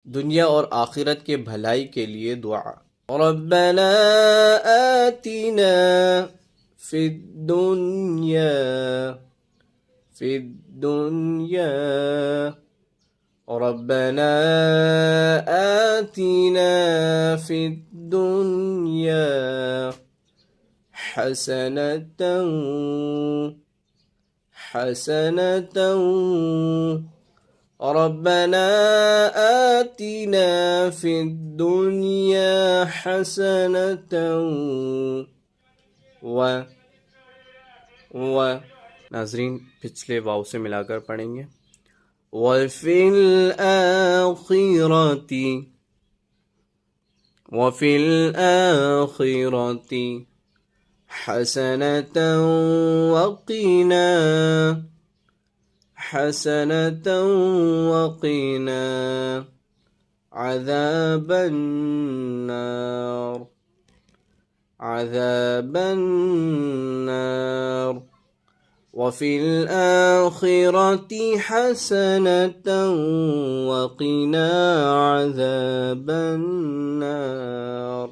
दुनिया और आखिरत के भलाई के लिए दुआ। रब्बना आतिना फिद्दुन्या रब्बना आतिना फिद्दुन्या हसनतन ربنا آتنا في الدنيا حسنة नाजरीन पिछले वाव से मिलाकर पढ़ेंगे। वफिल आखिरती हसनतन वक़िना عذاب النار وفي الآخرة حسنة وقنا عذاب النار